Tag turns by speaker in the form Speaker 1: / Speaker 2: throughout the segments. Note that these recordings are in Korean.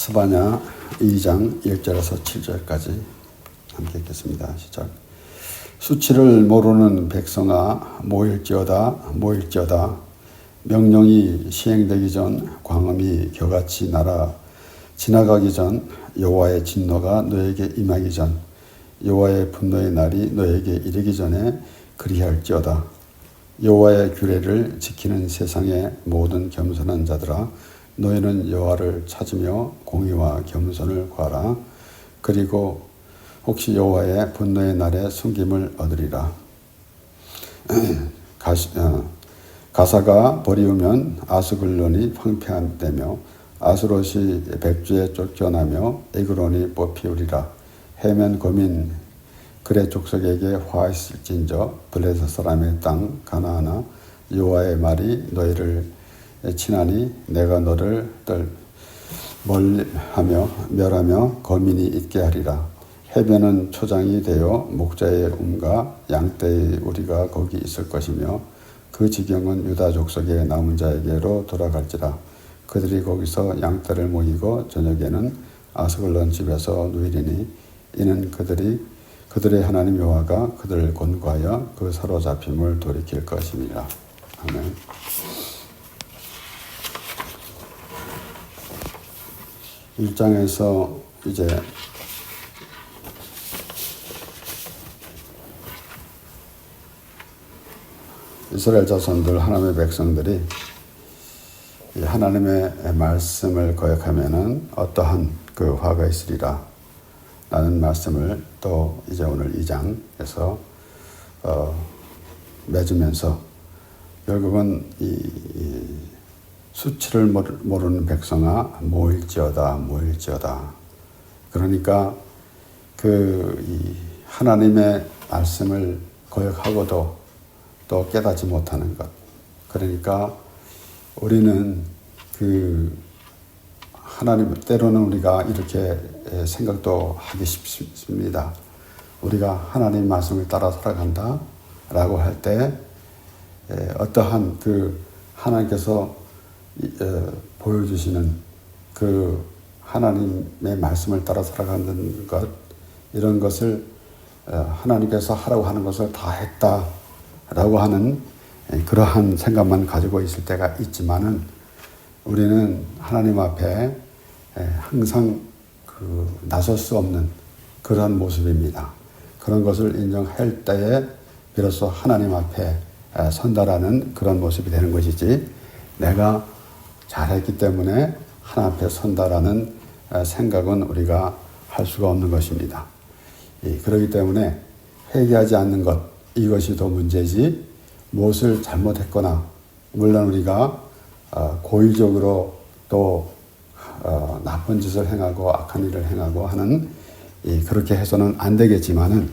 Speaker 1: 스바냐 2장 1절에서 7절까지 함께 읽겠습니다. 시작. 수치를 모르는 백성아 모일지어다 명령이 시행되기 전 광음이 겨같이 날아 지나가기 전 여호와의 진노가 너에게 임하기 전 여호와의 분노의 날이 너에게 이르기 전에 그리할지어다. 여호와의 규례를 지키는 세상의 모든 겸손한 자들아 너희는 여호와를 찾으며 공의와 겸손을 구하라. 그리고 혹시 여호와의 분노의 날에 숨김을 얻으리라. 가사가 버리우면 아스글론이 황폐한되며 아스롯이 백주에 쫓겨나며 에그론이 뽑히우리라. 해면 거민 그레 족속에게 화했을진저 블레셋 사람의 땅 가나안아 여호와의 말이 너희를 친하니 내가 너를 멸하며 거민이 있게 하리라. 해변은 초장이 되어 목자의 움과 양떼의 우리가 거기 있을 것이며 그 지경은 유다 족속의 남은 자에게로 돌아갈지라. 그들이 거기서 양떼를 모이고 저녁에는 아스글론 집에서 누이리니 이는 그들의 하나님 여호와가 그들을 권고하여 그 사로잡힘을 돌이킬 것입니다. 아멘. 일장에서 이제 이스라엘 자손들 하나님의 백성들이 하나님의 말씀을 거역하면은 어떠한 그 화가 있으리라 라는 말씀을 또 이제 오늘 2장에서 맺으면서 결국은 이 수치를 모르는 백성아 모일지어다. 그러니까 이 하나님의 말씀을 거역하고도 또 깨닫지 못하는 것. 그러니까 우리는 하나님 때로는 우리가 이렇게 생각도 하기 쉽습니다. 우리가 하나님 말씀을 따라 살아간다라고 할 때 어떠한 하나님께서 보여주시는 하나님의 말씀을 따라 살아가는 것, 이런 것을 하나님께서 하라고 하는 것을 다 했다라고 하는 그러한 생각만 가지고 있을 때가 있지만은 우리는 하나님 앞에 항상 나설 수 없는 그러한 모습입니다. 그런 것을 인정할 때에 비로소 하나님 앞에 선다라는 그런 모습이 되는 것이지, 내가 잘했기 때문에 하나님 앞에 선다라는 생각은 우리가 할 수가 없는 것입니다. 그렇기 때문에 회개하지 않는 것, 이것이 더 문제지, 무엇을 잘못했거나, 물론 우리가 고의적으로 또 나쁜 짓을 행하고 악한 일을 행하고 하는, 그렇게 해서는 안 되겠지만은,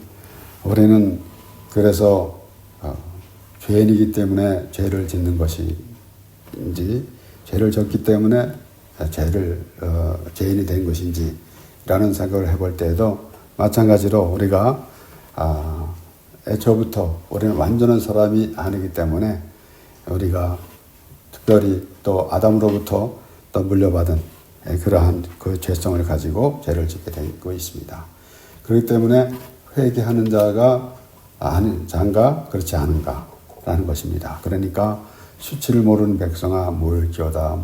Speaker 1: 우리는 그래서 죄인이기 때문에 죄를 짓는 것인지, 죄를 졌기 때문에 죄인이 된 것인지 라는 생각을 해볼 때에도 마찬가지로 우리가 애초부터 우리는 완전한 사람이 아니기 때문에 우리가 특별히 또 아담으로부터 또 물려받은 그러한 그 죄성을 가지고 죄를 짓게 되고 있습니다. 그렇기 때문에 회개하는 자가 그렇지 않은가라는 것입니다. 그러니까 수치를 모르는 백성아 모일지어다.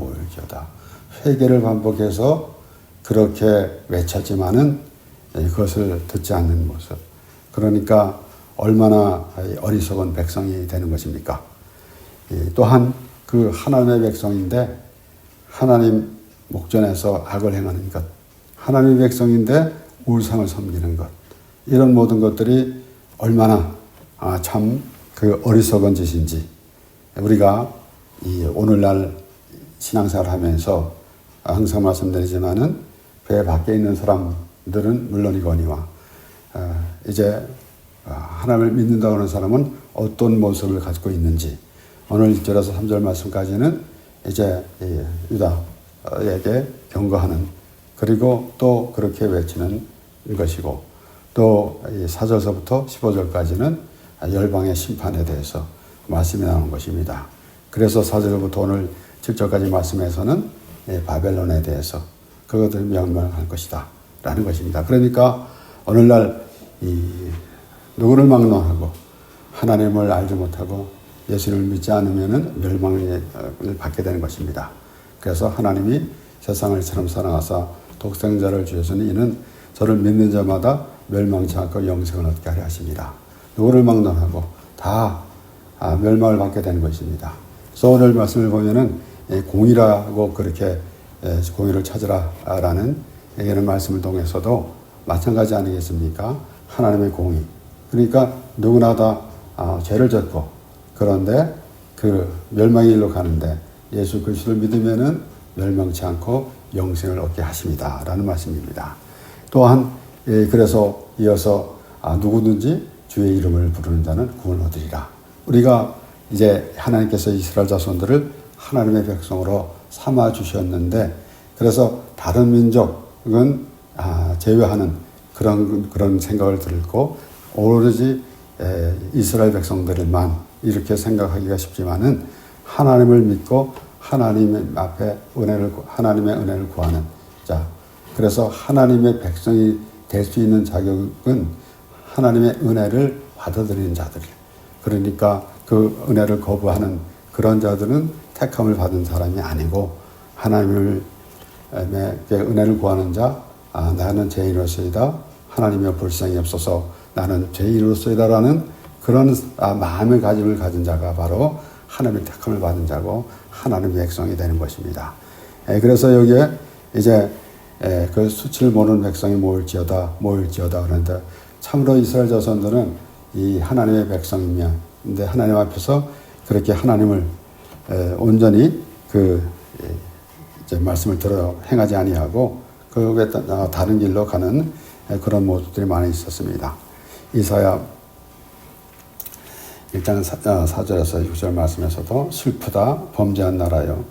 Speaker 1: 회개를 반복해서 그렇게 외쳤지만은 그것을 듣지 않는 모습. 그러니까 얼마나 어리석은 백성이 되는 것입니까? 또한 하나님의 백성인데 하나님 목전에서 악을 행하는 것, 하나님의 백성인데 우상을 섬기는 것, 이런 모든 것들이 얼마나 참 어리석은 짓인지 우리가 오늘날 신앙생활을 하면서 항상 말씀드리지만은 배 밖에 있는 사람들은 물론이거니와 이제 하나님을 믿는다고 하는 사람은 어떤 모습을 가지고 있는지, 오늘 1절에서 3절 말씀까지는 이제 유다에게 경고하는, 그리고 또 그렇게 외치는 것이고, 또 4절서부터 15절까지는 열방의 심판에 대해서 말씀이 나오는 것입니다. 그래서 4절부터 오늘 7절까지 말씀에서는 바벨론에 대해서, 그것들이 멸망할 것이다 라는 것입니다. 그러니까 오늘날 누구를 막론하고 하나님을 알지 못하고 예수를 믿지 않으면 멸망을 받게 되는 것입니다. 그래서 하나님이 세상을 처럼 사랑하사 독생자를 주셨으니 이는 저를 믿는 자마다 멸망치 않고 영생을 얻게 하려 하십니다. 누구를 막론하고 다 멸망을 받게 되는 것입니다. 그래서 오늘 말씀을 보면은 공의라고 그렇게 공의를 찾으라라는 이런 말씀을 통해서도 마찬가지 아니겠습니까? 하나님의 공의. 그러니까 누구나 다 죄를 졌고 그런데 그 멸망의 일로 가는데 예수 그리스도를 믿으면은 멸망치 않고 영생을 얻게 하십니다 라는 말씀입니다. 또한 그래서 이어서 누구든지 주의 이름을 부르는 자는 구원을 얻으리라. 우리가 이제 하나님께서 이스라엘 자손들을 하나님의 백성으로 삼아 주셨는데 그래서 다른 민족은 제외하는 그런 생각을 들고 오로지 이스라엘 백성들만 이렇게 생각하기가 쉽지만은 하나님을 믿고 하나님 앞에 하나님의 은혜를 구하는 자. 그래서 하나님의 백성이 될 수 있는 자격은 하나님의 은혜를 받아들이는 자들. 그러니까 그 은혜를 거부하는 그런 자들은 택함을 받은 사람이 아니고 하나님의 은혜를 구하는 자, 나는 죄인으로서이다. 하나님의 불쌍히 없어서 나는 죄인으로서이다라는 그런 마음의 가짐을 가진 자가 바로 하나님의 택함을 받은 자고 하나님의 백성이 되는 것입니다. 그래서 여기에 이제 그 수치를 모르는 백성이 모일지어다 그런데 참으로 이스라엘 자손들은 이 하나님의 백성이며 근데 하나님 앞에서 그렇게 하나님을 온전히 이제 말씀을 들어 행하지 아니하고 그에 다른 길로 가는 그런 모습들이 많이 있었습니다. 이사야 1장 4절에서 6절 말씀에서도 슬프다 범죄한 나라여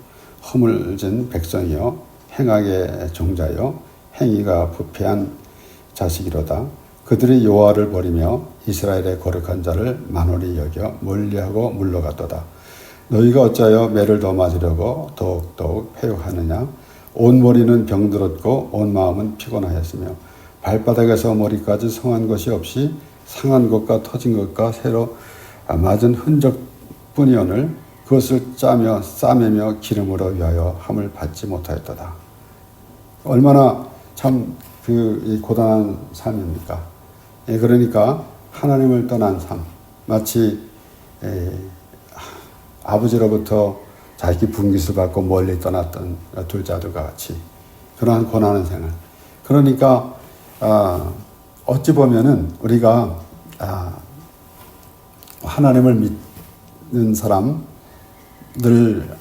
Speaker 1: 허물진 백성이여 행악의 종자여 행위가 부패한 자식이로다. 그들이 여호와를 버리며 이스라엘의 거룩한 자를 만홀히 여겨 멀리하고 물러갔도다. 너희가 어찌하여 매를 더 맞으려고 더욱더욱 패욕하느냐. 온 머리는 병들었고 온 마음은 피곤하였으며 발바닥에서 머리까지 성한 것이 없이 상한 것과 터진 것과 새로 맞은 흔적뿐이오늘 그것을 짜며 싸매며 기름으로 위하여 함을 받지 못하였도다. 얼마나 참 고단한 삶입니까? 그러니까 하나님을 떠난 삶, 마치 아버지로부터 자기 분깃을 받고 멀리 떠났던 둘자들과 같이 그러한 고난의 생활. 그러니까 어찌 보면은 우리가 하나님을 믿는 사람들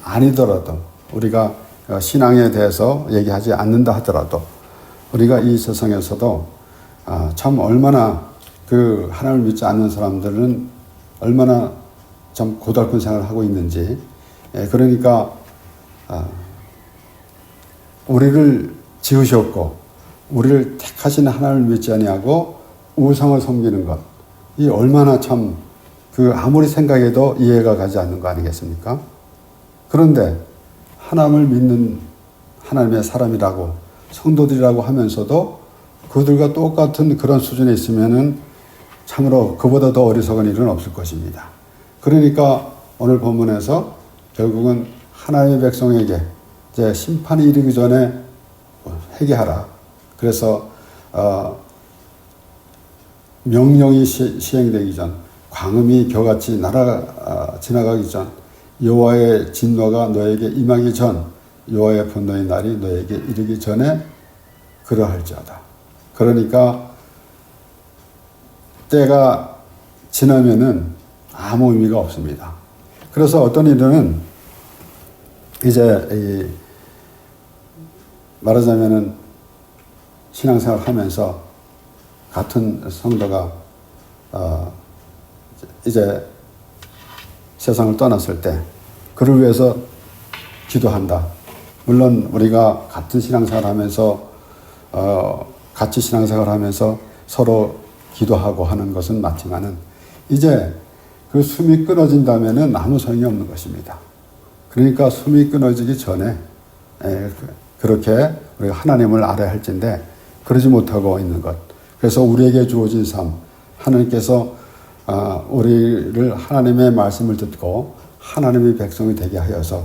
Speaker 1: 아니더라도 우리가 신앙에 대해서 얘기하지 않는다 하더라도 우리가 이 세상에서도 참 얼마나 그 하나님을 믿지 않는 사람들은 얼마나 참 고달픈 생활을 하고 있는지. 그러니까 우리를 지으셨고 우리를 택하신 하나님을 믿지 아니하고 우상을 섬기는 것, 이 얼마나 참 아무리 생각해도 이해가 가지 않는 거 아니겠습니까? 그런데 하나님을 믿는 하나님의 사람이라고 성도들이라고 하면서도 그들과 똑같은 그런 수준에 있으면은 참으로 그보다 더 어리석은 일은 없을 것입니다. 그러니까 오늘 본문에서 결국은 하나님의 백성에게 이제 심판이 이르기 전에 회개하라. 그래서 명령이 시행되기 전, 광음이 겨같이 지나가기 전, 여호와의 진노가 너에게 임하기 전, 여호와의 분노의 날이 너에게 이르기 전에 그러할지어다. 그러니까 때가 지나면은 아무 의미가 없습니다. 그래서 어떤 일은 이제 말하자면은 신앙생활 하면서 같은 성도가 이제 세상을 떠났을 때 그를 위해서 기도한다. 물론 우리가 같은 신앙생활 하면서 같이 신앙생활 하면서 서로 기도하고 하는 것은 맞지만은 이제 그 숨이 끊어진다면은 아무 소용이 없는 것입니다. 그러니까 숨이 끊어지기 전에 그렇게 우리가 하나님을 알아야 할진데 그러지 못하고 있는 것. 그래서 우리에게 주어진 삶, 하나님께서 우리를 하나님의 말씀을 듣고 하나님의 백성이 되게 하여서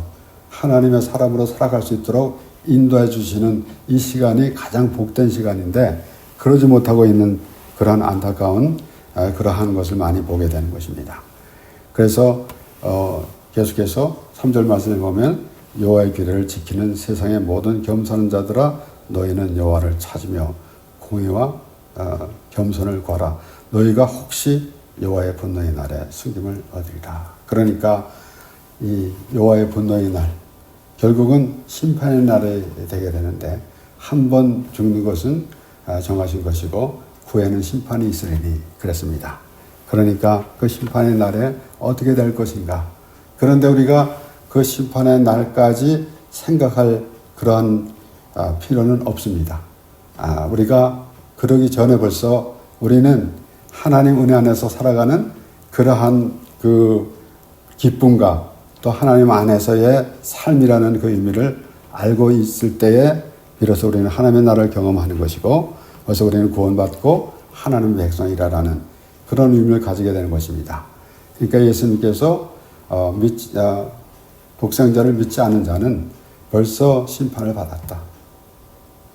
Speaker 1: 하나님의 사람으로 살아갈 수 있도록 인도해 주시는 이 시간이 가장 복된 시간인데 그러지 못하고 있는 그러한 안타까운 그러한 것을 많이 보게 되는 것입니다. 그래서 계속해서 3절 말씀에 보면 여호와의 규례를 지키는 세상의 모든 겸손한 자들아 너희는 여호와를 찾으며 공의와 겸손을 구하라. 너희가 혹시 여호와의 분노의 날에 숨김을 얻으리라. 그러니까 이 여호와의 분노의 날, 결국은 심판의 날이 되게 되는데 한 번 죽는 것은 정하신 것이고 후에는 심판이 있으리니 그랬습니다. 그러니까 그 심판의 날에 어떻게 될 것인가. 그런데 우리가 그 심판의 날까지 생각할 그러한 필요는 없습니다. 우리가 그러기 전에 벌써 우리는 하나님 은혜 안에서 살아가는 그러한 그 기쁨과 또 하나님 안에서의 삶이라는 그 의미를 알고 있을 때에 비로소 우리는 하나님의 나라를 경험하는 것이고 그래서 우리는 구원받고 하나님의 백성이라는 그런 의미를 가지게 되는 것입니다. 그러니까 예수님께서 독생자를 믿지 않는 자는 벌써 심판을 받았다.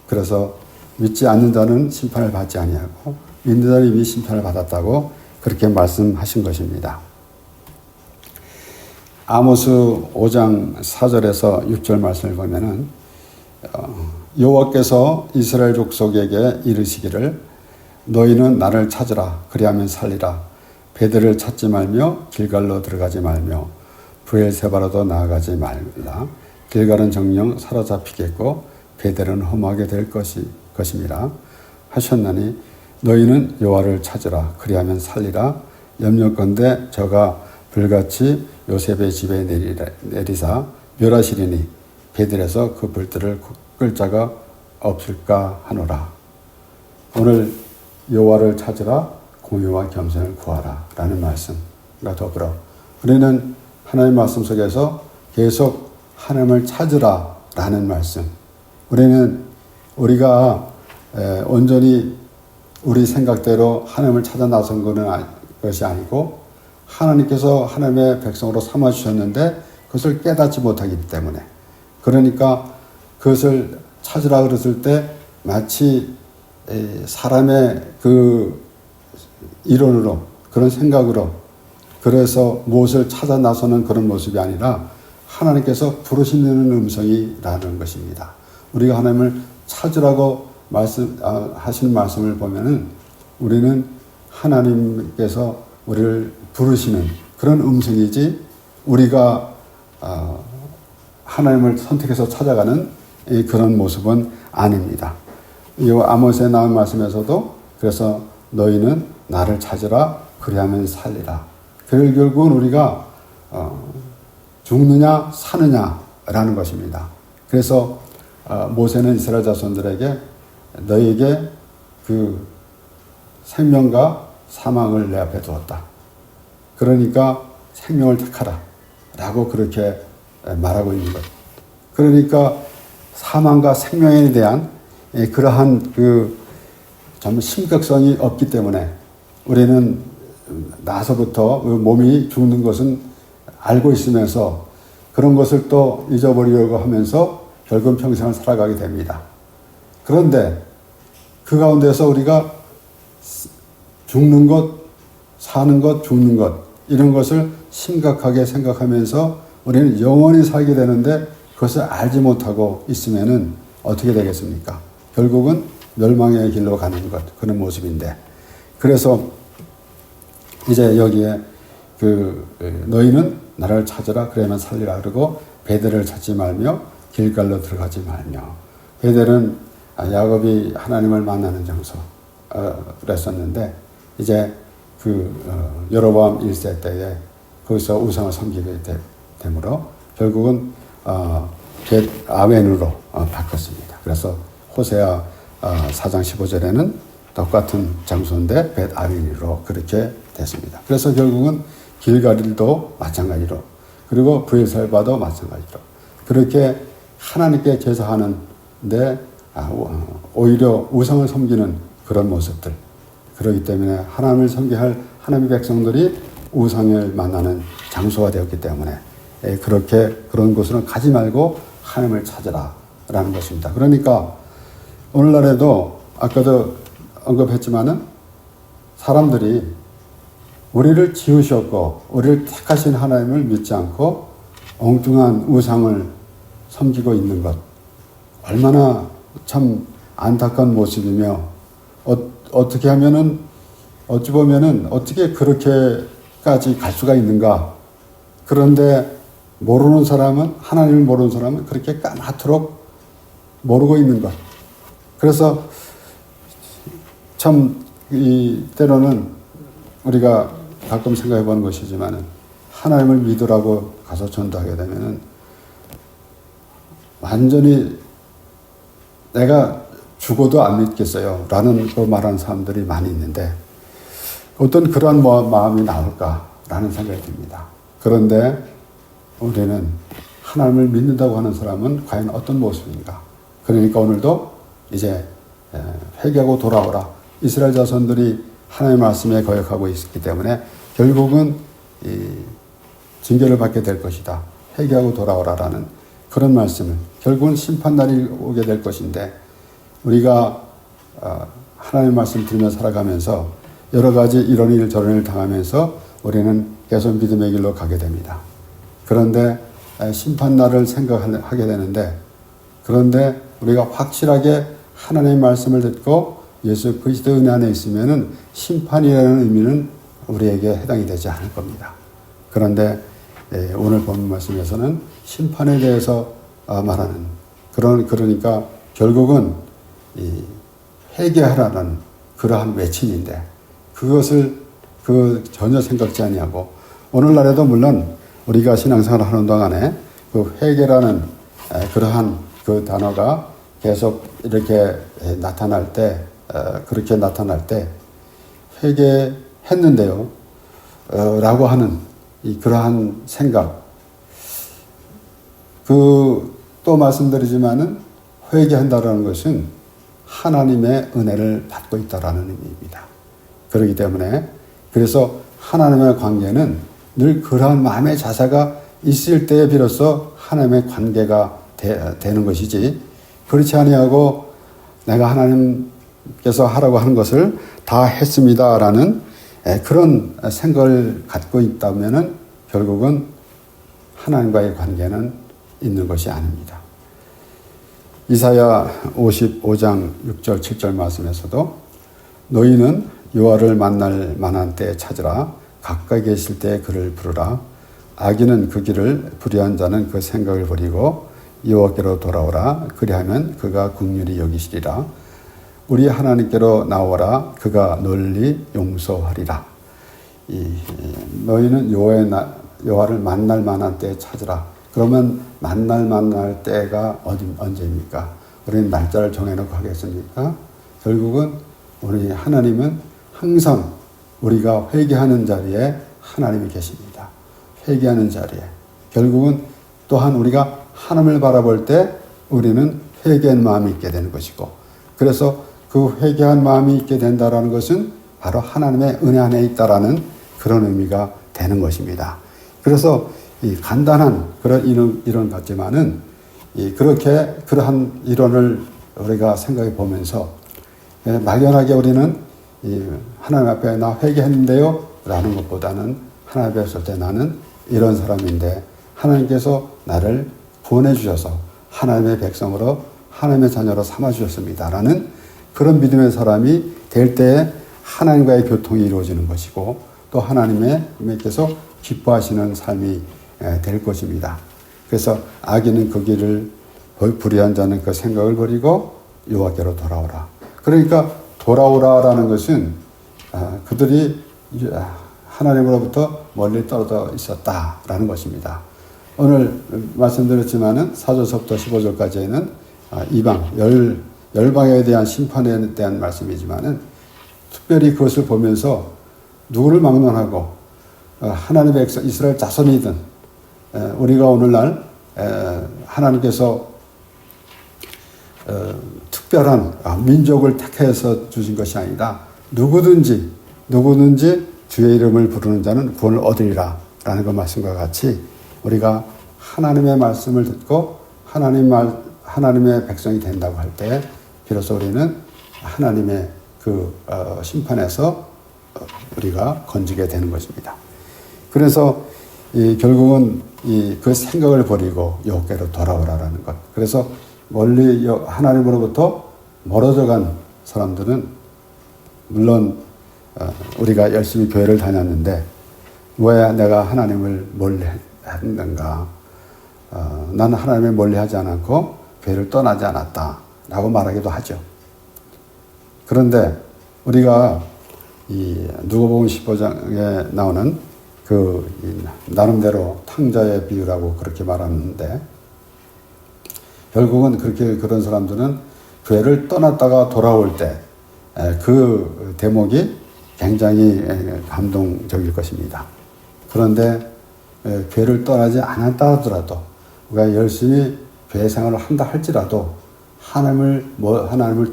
Speaker 1: 그래서 믿지 않는 자는 심판을 받지 아니하고 믿는 자는 이미 심판을 받았다고 그렇게 말씀하신 것입니다. 아모스 5장 4절에서 6절 말씀을 보면은 여호와께서 이스라엘 족속에게 이르시기를 너희는 나를 찾으라 그리하면 살리라 베델을 찾지 말며 길갈로 들어가지 말며 브엘세바로도 나아가지 말라 길갈은 정령 사로잡히겠고 베델은 험하게 될 것임이라 하셨나니 너희는 여호와를 찾으라 그리하면 살리라 염려컨대 저가 불같이 요셉의 집에 내리사 멸하시리니 베델에서 그 불들을 끌 자가 없을까 하노라. 오늘 여호와를 찾으라 공의와 겸손을 구하라 라는 말씀과 더불어 우리는 하나님의 말씀 속에서 계속 하나님을 찾으라 라는 말씀. 우리가 온전히 우리 생각대로 하나님을 찾아 나선 것이 아니고 하나님께서 하나님의 백성으로 삼아주셨는데 그것을 깨닫지 못하기 때문에 그러니까 그것을 찾으라 그랬을 때 마치 사람의 그 이론으로 그런 생각으로 그래서 무엇을 찾아 나서는 그런 모습이 아니라 하나님께서 부르시는 음성이라는 것입니다. 우리가 하나님을 찾으라고 하시는 말씀을 보면은 우리는 하나님께서 우리를 부르시는 그런 음성이지 우리가 하나님을 선택해서 찾아가는 그런 모습은 아닙니다. 이 아모스에 나온 말씀에서도 그래서 너희는 나를 찾으라 그리하면 살리라. 결국은 우리가 죽느냐 사느냐라는 것입니다. 그래서 모세는 이스라엘 자손들에게 너희에게 그 생명과 사망을 내 앞에 두었다. 그러니까 생명을 택하라 라고 그렇게 말하고 있는 것. 그러니까 사망과 생명에 대한 그러한 좀 심각성이 없기 때문에 우리는 나서부터 몸이 죽는 것은 알고 있으면서 그런 것을 또 잊어버리려고 하면서 결국은 평생을 살아가게 됩니다. 그런데 그 가운데서 우리가 죽는 것, 사는 것, 죽는 것 이런 것을 심각하게 생각하면서 우리는 영원히 살게 되는데 그것을 알지 못하고 있으면은 어떻게 되겠습니까? 결국은 멸망의 길로 가는 것 그런 모습인데 그래서 이제 여기에 너희는 나를 찾으라 그러면 살리라 그러고 베델을 찾지 말며 길갈로 들어가지 말며 베델은 야곱이 하나님을 만나는 장소 그랬었는데 이제 여로보암 1세 때에 거기서 우상을 섬기게 되므로 결국은 벳 아웬으로 바꿨습니다. 그래서 호세아 4장 15절에는 똑같은 장소인데 벳 아웬으로 그렇게 됐습니다. 그래서 결국은 길갈도 마찬가지로 그리고 브엘세바도 마찬가지로 그렇게 하나님께 제사하는 근데 오히려 우상을 섬기는 그런 모습들. 그렇기 때문에 하나님을 섬겨야 할 하나님의 백성들이 우상을 만나는 장소가 되었기 때문에 그런 곳으로 가지 말고 하나님을 찾으라라는 것입니다. 그러니까 오늘날에도 아까도 언급했지만은 사람들이 우리를 지으셨고 우리를 택하신 하나님을 믿지 않고 엉뚱한 우상을 섬기고 있는 것, 얼마나 참 안타까운 모습이며 어떻게 하면은 어찌 보면은 어떻게 그렇게까지 갈 수가 있는가. 그런데 모르는 사람은, 하나님을 모르는 사람은 그렇게 까맣도록 모르고 있는 것. 그래서 참 때로는 우리가 가끔 생각해 보는 것이지만은 하나님을 믿으라고 가서 전도하게 되면은 완전히 내가 죽어도 안 믿겠어요 라는 그 말하는 사람들이 많이 있는데 어떤 그런 마음이 나올까라는 생각이 듭니다. 그런데 우리는 하나님을 믿는다고 하는 사람은 과연 어떤 모습인가? 그러니까 오늘도 이제 회개하고 돌아오라. 이스라엘 자손들이 하나님의 말씀에 거역하고 있기 때문에 결국은 징계를 받게 될 것이다. 회개하고 돌아오라라는 그런 말씀을, 결국은 심판날이 오게 될 것인데 우리가 하나님의 말씀 들으며 살아가면서 여러 가지 이런 일 저런 일 당하면서 우리는 계속 믿음의 길로 가게 됩니다. 그런데 심판날을 생각하게 되는데, 그런데 우리가 확실하게 하나님의 말씀을 듣고 예수 그리스도 은혜 안에 있으면은 심판이라는 의미는 우리에게 해당이 되지 않을 겁니다. 그런데 오늘 본 말씀에서는 심판에 대해서 말하는 그러니까 결국은 회개하라는 그러한 외침인데 그것을 전혀 생각지 아니하고 오늘날에도 물론 우리가 신앙생활을 하는 동안에 그 회개라는 그러한 그 단어가 계속 이렇게 나타날 때 그렇게 나타날 때 회개했는데요 라고 하는 그러한 생각, 또 말씀드리지만은 회개한다라는 것은 하나님의 은혜를 받고 있다라는 의미입니다. 그렇기 때문에 그래서 하나님의 관계는 늘 그러한 마음의 자세가 있을 때에 비로소 하나님의 관계가 되는 것이지, 그렇지 아니하고 내가 하나님께서 하라고 하는 것을 다 했습니다라는 그런 생각을 갖고 있다면은 결국은 하나님과의 관계는 있는 것이 아닙니다. 이사야 55장 6절 7절 말씀에서도 너희는 여호와를 만날 만한 때에 찾으라. 가까이 계실 때에 그를 부르라. 악인은 그 길을 불의한 자는 그 생각을 버리고 여호와께로 돌아오라. 그리하면 그가 긍휼히 여기시리라. 우리 하나님께로 나오라. 그가 널리 용서하리라. 너희는 여호와를 만날 만한 때에 찾으라. 그러면 만날 때가 언제입니까? 우리는 날짜를 정해놓고 하겠습니까? 결국은 우리 하나님은 항상 우리가 회개하는 자리에 하나님이 계십니다. 회개하는 자리에. 결국은 또한 우리가 하나님을 바라볼 때 우리는 회개한 마음이 있게 되는 것이고, 그래서 그 회개한 마음이 있게 된다라는 것은 바로 하나님의 은혜 안에 있다라는 그런 의미가 되는 것입니다. 그래서 이 간단한 그런 이론 같지만은 그렇게 그러한 이론을 우리가 생각해 보면서 막연하게 우리는 하나님 앞에 나 회개했는데요 라는 것보다는 하나님 앞에 설 때 나는 이런 사람인데 하나님께서 나를 구원해 주셔서 하나님의 백성으로 하나님의 자녀로 삼아 주셨습니다 라는 그런 믿음의 사람이 될 때에 하나님과의 교통이 이루어지는 것이고 또 하나님께서 기뻐하시는 삶이 될 것입니다. 그래서 악인은 그 길을 불의한 자는 그 생각을 버리고 여호와께로 돌아오라. 그러니까 돌아오라라는 것은 그들이 하나님으로부터 멀리 떨어져 있었다라는 것입니다. 오늘 말씀드렸지만은 4절서부터 15절까지는 이방 열방에 대한 심판에 대한 말씀이지만은 특별히 그것을 보면서 누구를 막론하고 하나님의 백성 이스라엘 자손이든 우리가 오늘날 하나님께서 특별한 민족을 택해서 주신 것이 아니라 누구든지 주의 이름을 부르는 자는 구원을 얻으리라 라는 그 말씀과 같이 우리가 하나님의 말씀을 듣고 하나님의 백성이 된다고 할 때 비로소 우리는 하나님의 그 심판에서 우리가 건지게 되는 것입니다. 그래서 결국은 그 생각을 버리고 여호와께로 돌아오라라는 것. 그래서 멀리 하나님으로부터 멀어져 간 사람들은 물론 우리가 열심히 교회를 다녔는데 왜 내가 하나님을 멀리 했는가? 나는 하나님을 멀리 하지 않았고 교회를 떠나지 않았다라고 말하기도 하죠. 그런데 우리가 이 누가복음 15장에 나오는 그 나름대로 탕자의 비유라고 그렇게 말하는데 결국은 그런 사람들은 교회를 떠났다가 돌아올 때 그 대목이 굉장히 감동적일 것입니다. 그런데 교회를 떠나지 않았다 하더라도 우리가 열심히 교회 생활을 한다 할지라도 하나님을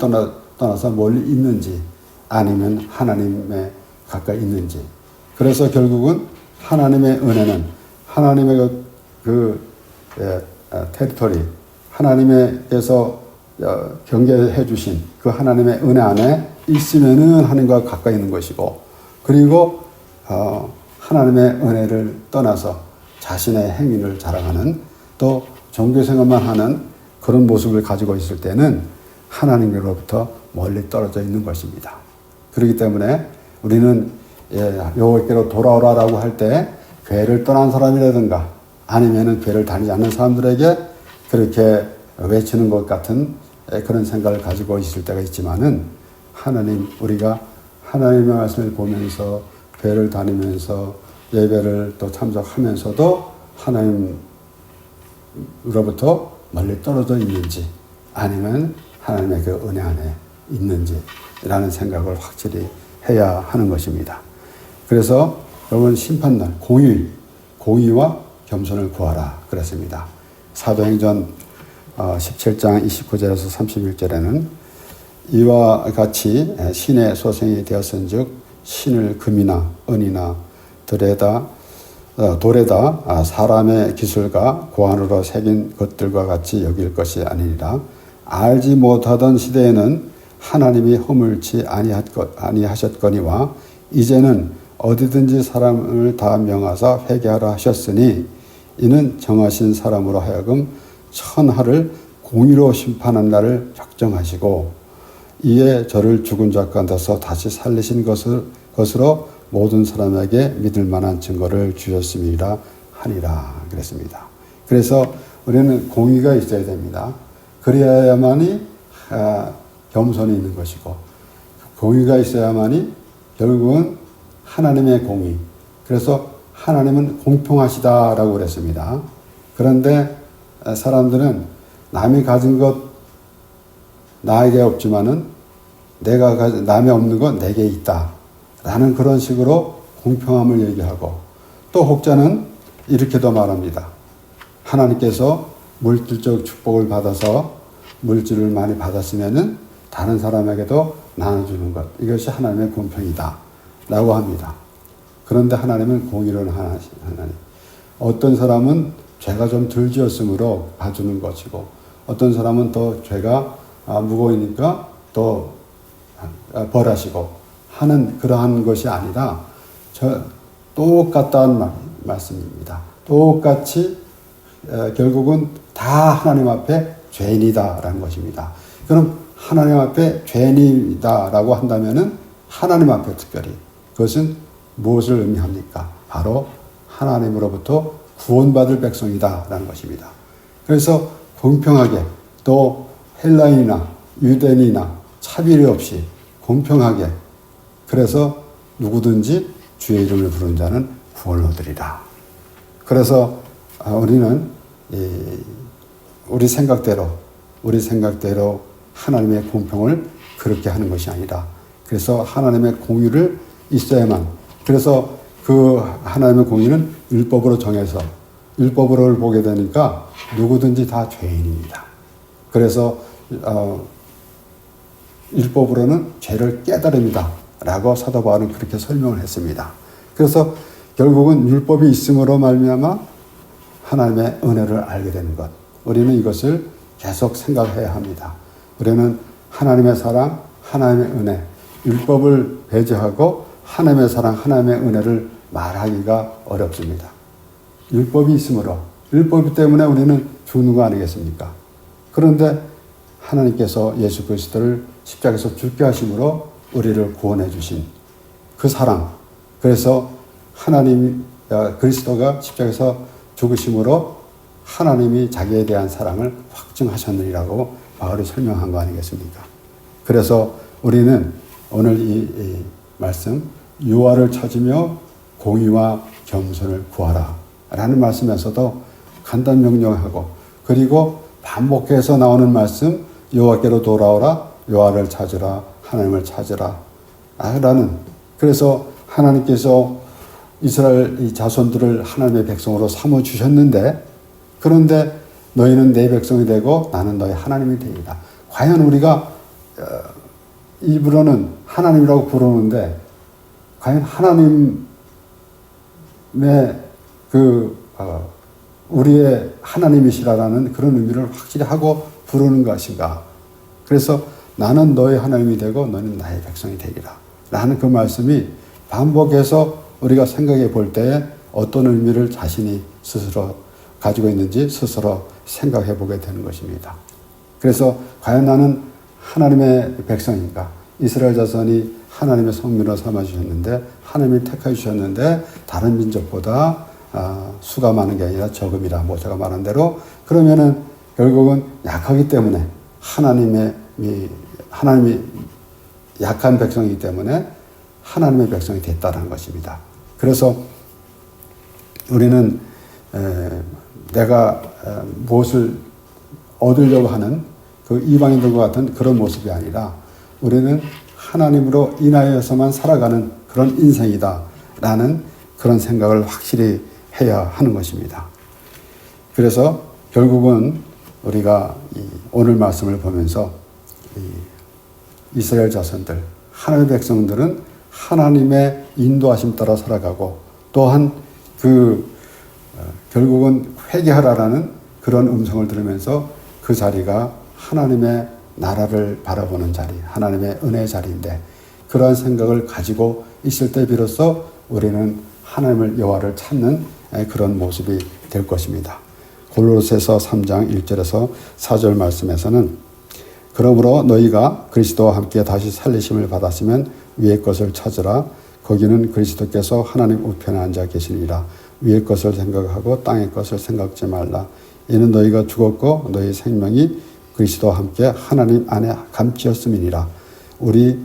Speaker 1: 떠나서 멀리 있는지 아니면 하나님에 가까이 있는지 그래서 결국은 하나님의 은혜는 하나님의 테리토리 하나님께서 경계해 주신 그 하나님의 은혜 안에 있으면은 하나님과 가까이 있는 것이고 그리고 하나님의 은혜를 떠나서 자신의 행위를 자랑하는 또 종교생활만 하는 그런 모습을 가지고 있을 때는 하나님으로부터 멀리 떨어져 있는 것입니다. 그렇기 때문에 우리는 여호와께로 돌아오라라고 할 때 교회를 떠난 사람이라든가 아니면은 교회를 다니지 않는 사람들에게 그렇게 외치는 것 같은 그런 생각을 가지고 있을 때가 있지만은 우리가 하나님의 말씀을 보면서 교회를 다니면서 예배를 또 참석하면서도 하나님으로부터 멀리 떨어져 있는지 아니면 하나님의 그 은혜 안에 있는지라는 생각을 확실히 해야 하는 것입니다. 그래서 여러분 심판날 공의와 겸손을 구하라 그랬습니다. 사도행전 17장 29절에서 31절에는 이와 같이 신의 소생이 되었은즉 신을 금이나 은이나 돌에다 사람의 기술과 고안으로 새긴 것들과 같이 여길 것이 아니니라. 알지 못하던 시대에는 하나님이 허물치 아니하셨거니와 이제는 어디든지 사람을 다 명하사 회개하라 하셨으니 이는 정하신 사람으로 하여금 천하를 공의로 심판한 날을 확정하시고 이에 저를 죽은 자 가운데서 다시 살리신 것으로 모든 사람에게 믿을 만한 증거를 주셨음이라 하니라 그랬습니다. 그래서 우리는 공의가 있어야 됩니다. 그래야만이 겸손이 있는 것이고 공의가 있어야만이 결국은 하나님의 공의. 그래서 하나님은 공평하시다라고 그랬습니다. 그런데 사람들은 남이 가진 것 나에게 없지만은 남이 없는 건 내게 있다 라는 그런 식으로 공평함을 얘기하고 또 혹자는 이렇게도 말합니다. 하나님께서 물질적 축복을 받아서 물질을 많이 받았으면은 다른 사람에게도 나눠주는 것 이것이 하나님의 공평이다 라고 합니다. 그런데 하나님은 공의로운 하나님. 어떤 사람은 죄가 좀 덜 지었으므로 봐주는 것이고 어떤 사람은 또 죄가 무거우니까 또 벌하시고 하는 그러한 것이 아니라 똑같다는 말씀입니다. 똑같이 결국은 다 하나님 앞에 죄인이다라는 것입니다. 그럼 하나님 앞에 죄인이다라고 한다면은 하나님 앞에 특별히 그것은 무엇을 의미합니까? 바로 하나님으로부터 구원받을 백성이다라는 것입니다. 그래서 공평하게 또 헬라인이나 유대인이나 차별이 없이 공평하게 그래서 누구든지 주의 이름을 부르는 자는 구원을 얻으리라. 그래서 우리는 우리 생각대로 하나님의 공평을 그렇게 하는 것이 아니라 그래서 하나님의 공의를 있어야만 그래서 그 하나님의 공의는 율법으로 정해서 율법으로 보게 되니까 누구든지 다 죄인입니다. 그래서 율법으로는 죄를 깨달음이다 라고 사도 바울은 그렇게 설명을 했습니다. 그래서 결국은 율법이 있음으로 말미암아 하나님의 은혜를 알게 되는 것, 우리는 이것을 계속 생각해야 합니다. 우리는 하나님의 사랑, 하나님의 은혜, 율법을 배제하고 하나님의 사랑, 하나님의 은혜를 말하기가 어렵습니다. 율법이 있으므로, 율법 때문에 우리는 죽는 거 아니겠습니까? 그런데 하나님께서 예수 그리스도를 십자가에서 죽게 하심으로 우리를 구원해 주신 그 사랑, 그래서 그리스도가 십자가에서 죽으심으로 하나님이 자기에 대한 사랑을 확증하셨느니라고 바울이 설명한 거 아니겠습니까? 그래서 우리는 오늘 이 말씀, 유아를 찾으며 공의와 겸손을 구하라 라는 말씀에서도 간단 명령하고, 그리고 반복해서 나오는 말씀, 여호와께로 돌아오라, 여호와를 찾으라, 하나님을 찾으라 라는, 그래서 하나님께서 이스라엘 이 자손들을 하나님의 백성으로 삼아 주셨는데, 그런데 너희는 내 백성이 되고 나는 너희 하나님이 되리라. 과연 우리가 입으로는 하나님이라고 부르는데 과연 하나님의 우리의 하나님이시라는 그런 의미를 확실히 하고 부르는 것인가? 그래서 나는 너희 하나님이 되고 너는 나의 백성이 되리라 라는 그 말씀이 반복해서 우리가 생각해 볼 때에 어떤 의미를 자신이 스스로 가지고 있는지 스스로 생각해 보게 되는 것입니다. 그래서 과연 나는 하나님의 백성인가? 이스라엘 자손이 하나님의 성민으로 삼아주셨는데, 하나님이 택하여 주셨는데 다른 민족보다 수가 많은 게 아니라 적음이라 모세가 말한 대로, 그러면은 결국은 약하기 때문에 하나님이 약한 백성이기 때문에 하나님의 백성이 됐다는 것입니다. 그래서 우리는 내가 무엇을 얻으려고 하는 그 이방인들과 같은 그런 모습이 아니라 우리는 하나님으로 인하여서만 살아가는 그런 인생이다라는 그런 생각을 확실히 해야 하는 것입니다. 그래서 결국은 우리가 오늘 말씀을 보면서 이스라엘 자손들, 하나님의 백성들은 하나님의 인도하심 따라 살아가고, 또한 결국은 회개하라라는 그런 음성을 들으면서 그 자리가 하나님의 나라를 바라보는 자리, 하나님의 은혜의 자리인데, 그러한 생각을 가지고 있을 때 비로소 우리는 하나님을, 여호와를 찾는 그런 모습이 될 것입니다. 골로새서 3장 1절에서 4절 말씀에서는 그러므로 너희가 그리스도와 함께 다시 살리심을 받았으면 위의 것을 찾으라. 거기는 그리스도께서 하나님 우편에 앉아 계시니라. 위의 것을 생각하고 땅의 것을 생각지 말라. 이는 너희가 죽었고 너희 생명이 그리스도와 함께 하나님 안에 감추었음이니라. 우리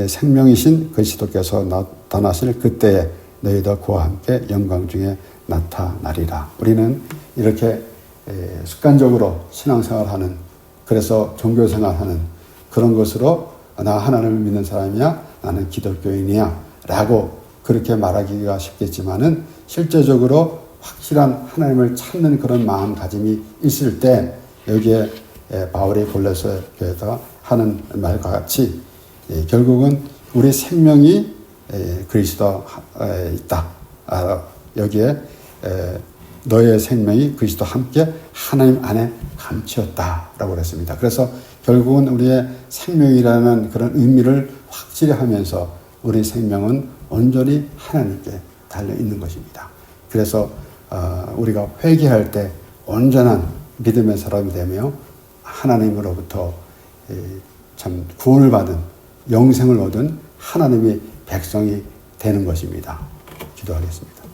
Speaker 1: 생명이신 그리스도께서 나타나실 그때에 너희도 그와 함께 영광 중에 나타나리라. 우리는 이렇게 습관적으로 신앙생활하는, 그래서 종교생활하는 그런 것으로 나 하나님을 믿는 사람이야, 나는 기독교인이야 라고 그렇게 말하기가 쉽겠지만은 실제적으로 확실한 하나님을 찾는 그런 마음가짐이 있을 때 여기에 바울이 골로새 교회가 하는 말과 같이 결국은 우리 생명이 그리스도에 있다. 여기에 너의 생명이 그리스도와 함께 하나님 안에 감추었다라고 그랬습니다. 그래서 결국은 우리의 생명이라는 그런 의미를 확실히 하면서 우리 생명은 온전히 하나님께 달려 있는 것입니다. 그래서 우리가 회개할 때 온전한 믿음의 사람이 되며 하나님으로부터 참 구원을 받은 영생을 얻은 하나님의 백성이 되는 것입니다. 기도하겠습니다.